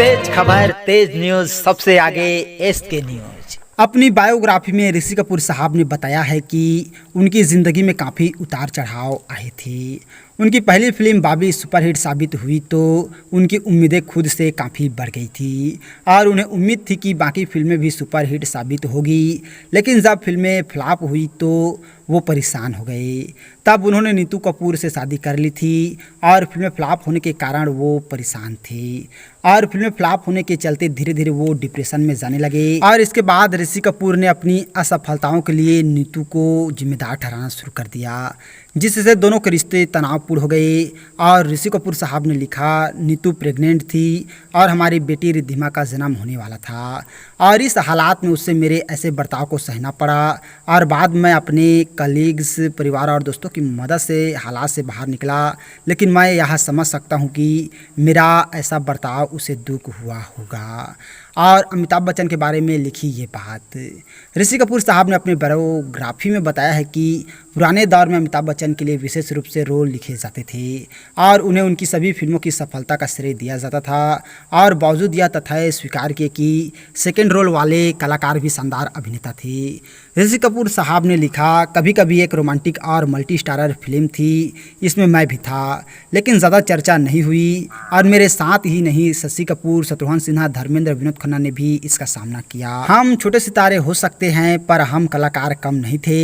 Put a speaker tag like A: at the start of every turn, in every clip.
A: तेज खबर तेज न्यूज सबसे आगे एसके न्यूज।
B: अपनी बायोग्राफी में ऋषि कपूर साहब ने बताया है कि उनकी ज़िंदगी में काफ़ी उतार चढ़ाव आए थे। उनकी पहली फिल्म बाबी सुपरहिट साबित हुई तो उनकी उम्मीदें खुद से काफ़ी बढ़ गई थी और उन्हें उम्मीद थी कि बाकी फिल्में भी सुपरहिट साबित होगी। लेकिन जब फिल्में फ्लॉप हुई तो वो परेशान हो गए। तब उन्होंने नीतू कपूर से शादी कर ली थी और फिल्में फ्लॉप होने के कारण वो परेशान थे और फिल्में फ्लॉप होने के चलते धीरे धीरे वो डिप्रेशन में जाने लगे। और इसके बाद ऋषि कपूर ने अपनी असफलताओं के लिए नीतू को जिम्मेदार ठहराना शुरू कर दिया, जिससे दोनों के रिश्ते तनावपूर्ण हो गए। और ऋषि कपूर साहब ने लिखा, नीतू प्रेग्नेंट थी और हमारी बेटी रिद्धिमा का जन्म होने वाला था और इस हालात में उससे मेरे ऐसे बर्ताव को सहना पड़ा और बाद में अपने कलीग्स, परिवार और दोस्तों की मदद से हालात से बाहर निकला। लेकिन मैं यह समझ सकता हूँ कि मेरा ऐसा बर्ताव उसे दुख हुआ होगा। और अमिताभ बच्चन के बारे में लिखी ये बात। ऋषि कपूर साहब ने अपनी बायोग्राफी में बताया है कि पुराने दौर में अमिताभ बच्चन के लिए विशेष रूप से रोल लिखे जाते थे और उन्हें उनकी सभी फिल्मों की सफलता का श्रेय दिया जाता था। और बावजूद यह तथ्य स्वीकार किए कि सेकेंड रोल वाले कलाकार भी शानदार अभिनेता थे। ऋषि कपूर साहब ने लिखा, कभी कभी एक रोमांटिक और मल्टी स्टारर फिल्म थी, इसमें मैं भी था, लेकिन ज़्यादा चर्चा नहीं हुई और मेरे साथ ही नहीं शशि कपूर, शत्रुघ्न सिन्हा, धर्मेंद्र, विनोद खन्ना ने भी इसका सामना किया। हम छोटे सितारे हो सकते हैं पर हम कलाकार कम नहीं थे।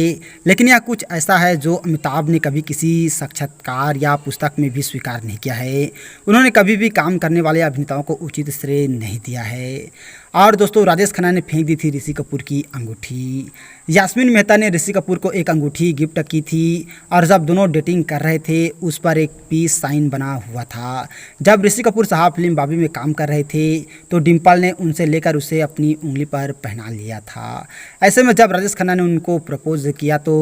B: लेकिन यह कुछ ऐसा है जो अमिताभ ने कभी किसी साक्षात्कार या पुस्तक में भी स्वीकार नहीं किया है। उन्होंने कभी भी काम करने वाले अभिनेताओं को उचित श्रेय नहीं दिया है। और दोस्तों, राजेश खन्ना ने फेंक दी थी ऋषि कपूर की अंगूठी। यास्मीन मेहता ने ऋषि कपूर को एक अंगूठी गिफ्ट की थी और जब दोनों डेटिंग कर रहे थे उस पर एक पीस साइन बना हुआ था। जब ऋषि कपूर साहब फिल्म बाबी में काम कर रहे थे तो डिम्पल ने उनसे लेकर उसे अपनी उंगली पर पहना लिया था। ऐसे में जब राजेश खन्ना ने उनको प्रपोज किया तो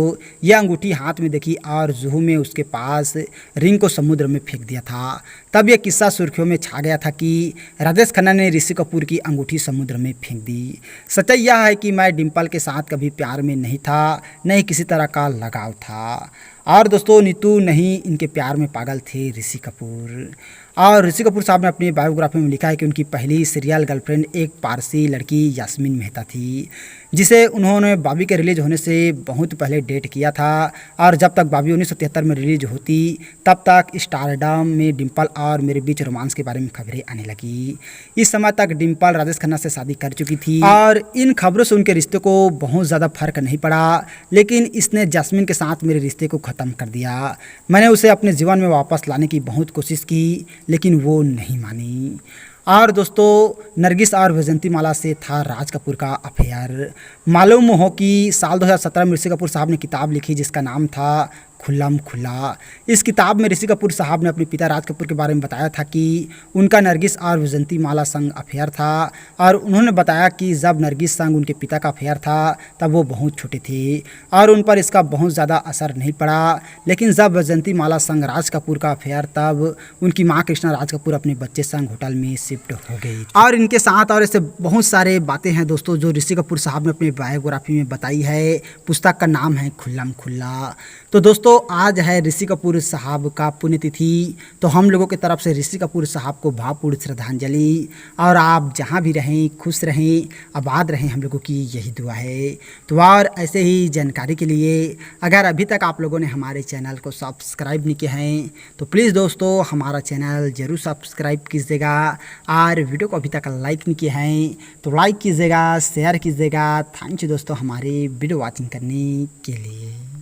B: यह अंगूठी हाथ में देखी और जुहू में उसके पास रिंग को समुद्र में फेंक दिया था। तब यह किस्सा सुर्खियों में छा गया था कि राजेश खन्ना ने ऋषि कपूर की अंगूठी समुद्र में फेंक दी। सच्चाई यह है कि मैं डिम्पल के साथ कभी प्यार में नहीं था, नहीं किसी तरह का लगाव था। और दोस्तों, नीतू नहीं इनके प्यार में पागल थे ऋषि कपूर। और ऋषि कपूर साहब ने अपनी बायोग्राफी में लिखा है कि उनकी पहली सीरियल गर्लफ्रेंड एक पारसी लड़की यास्मीन मेहता थी, जिसे उन्होंने बाबी के रिलीज होने से बहुत पहले डेट किया था। और जब तक बाबी 1973 में रिलीज होती तब तक स्टारडम में डिम्पल और मेरे बीच रोमांस के बारे में खबरें आने लगी। इस समय तक डिम्पल राजेश खन्ना से शादी कर चुकी थी और इन खबरों से उनके रिश्ते को बहुत ज़्यादा फर्क नहीं पड़ा। लेकिन इसने जैस्मिन के साथ मेरे रिश्ते को ख़त्म कर दिया। मैंने उसे अपने जीवन में वापस लाने की बहुत कोशिश की लेकिन वो नहीं मानी। और दोस्तों, नरगिस और वैजंती माला से था राज कपूर का अफेयर। मालूम हो कि साल 2017 में ऋषि कपूर साहब ने किताब लिखी जिसका नाम था खुल्लम खुल्ला। इस किताब में ऋषि कपूर साहब ने अपने पिता राज कपूर के बारे में बताया था कि उनका नरगिस और वैजंती माला संग अफेयर था। और उन्होंने बताया कि जब नरगिस संग उनके पिता का अफेयर था तब वो बहुत छोटे थे और उन पर इसका बहुत ज़्यादा असर नहीं पड़ा। लेकिन जब वैजंती माला संग राज कपूर का अफेयर तब उनकी माँ कृष्णा राज कपूर अपने बच्चे संग होटल में शिफ्ट हो गई। और इनके साथ और ऐसे बहुत सारे बातें हैं दोस्तों जो ऋषि कपूर साहब ने अपनी बायोग्राफी में बताई है। पुस्तक का नाम है खुल्लम खुल्ला। तो दोस्तों, आज है ऋषि कपूर साहब का पुण्यतिथि, तो हम लोगों की तरफ से ऋषि कपूर साहब को भावपूर्ण श्रद्धांजलि। और आप जहां भी रहें खुश रहें, आबाद रहें, हम लोगों की यही दुआ है। तो और ऐसे ही जानकारी के लिए अगर अभी तक आप लोगों ने हमारे चैनल को सब्सक्राइब नहीं किया है तो प्लीज़ दोस्तों हमारा चैनल ज़रूर सब्सक्राइब कीजिएगा। और वीडियो को अभी तक लाइक नहीं किया है तो लाइक कीजिएगा, शेयर कीजिएगा। थैंक यू दोस्तों हमारे वीडियो वॉचिंग करने के लिए।